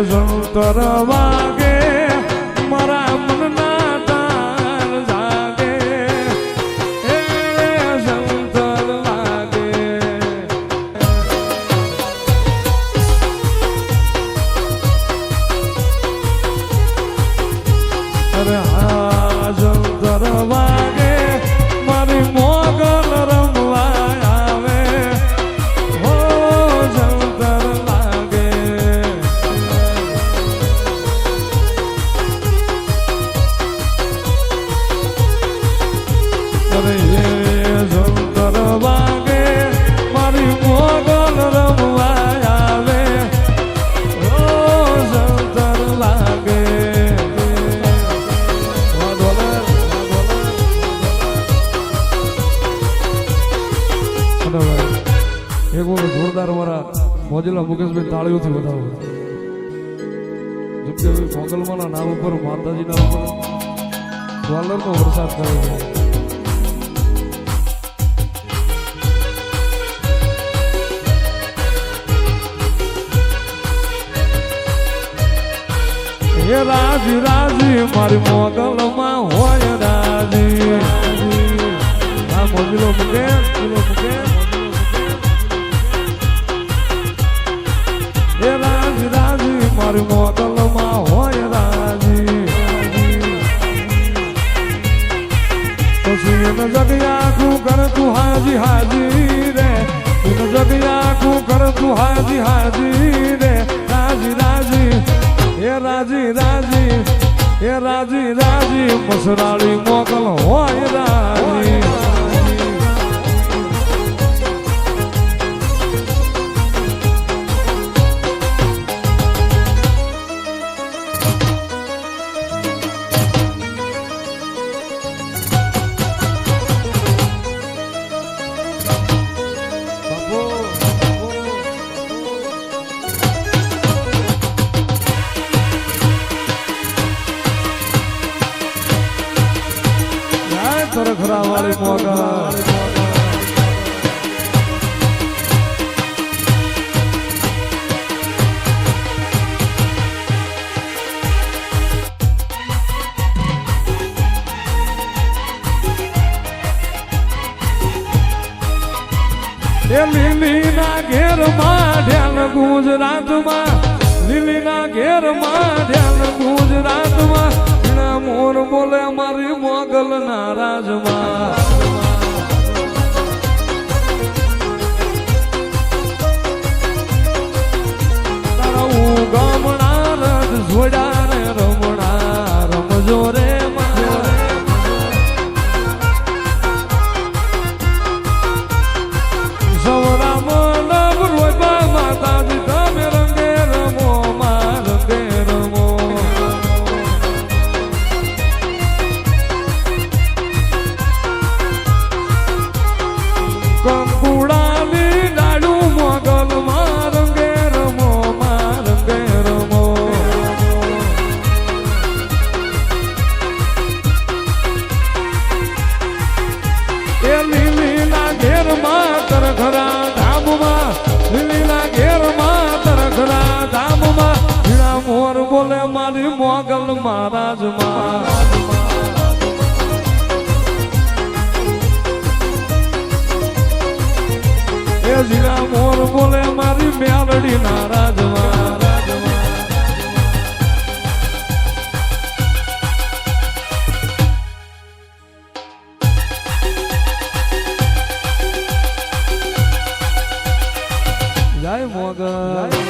સંતર વાગે મારા મનના તાર જાગે એ સંતર લાગે અરે હા સંતર વાગે મારી મોગલ રમવા આવે હો સંતર લાગે અરે સંતર વાગે મારી મોગલ રમવા આવે હો સંતર લાગે એક વખત જોરદાર મારા મોજીલા મુકેશભાઈ તાળીઓથી વધાવો જગદેવભાઈ મોગલમાના નામ ઉપર માતાજીના ઉપર ડોલરનો વરસાદ કરે છે હે રાજી રાજી મારી મોગલમાં હોય રાજી આ મોજીલો મુકેશ એ રાજી રાજી મારી મોગલમાં હોય રાજી પછી એને જગ્યા કર તું હાજી હાજી રે એને જગ્યા કર તું હાજી હાજી રે રાજી રાજી એ રાજી રાજી એ રાજી રાજી મસરાળી મોગલ હોય રાજી ખરા વાળી મોગા લીલીના ઘેરમાં ઢ્યાલ ગુજરાતમાં લીલીના ઘેરમાં ઢ્યાલ ગુજરાતમાં મોર બોલે મારી મોગલ ના રાજમાં તારા ગામડા રથ જોડા ને રમણા રમજો રે સવરામ નવ રોબા માતાજી તમે રંગે રમો માં રંગે રમો કંકુડાની ડાળું મોગલ માં રંગે રમો માં રંગે રમો એ લીલીના ઘેરમાં તરખરા ધામમાં લીલીના ઘેરમાં તરખરા ધામમાં ઝીણા મોર બોલે મારી મોગલ મહારાજમાં જીરા મોર બોલે મારી મેલડી ના રાજમાં જય મોગલ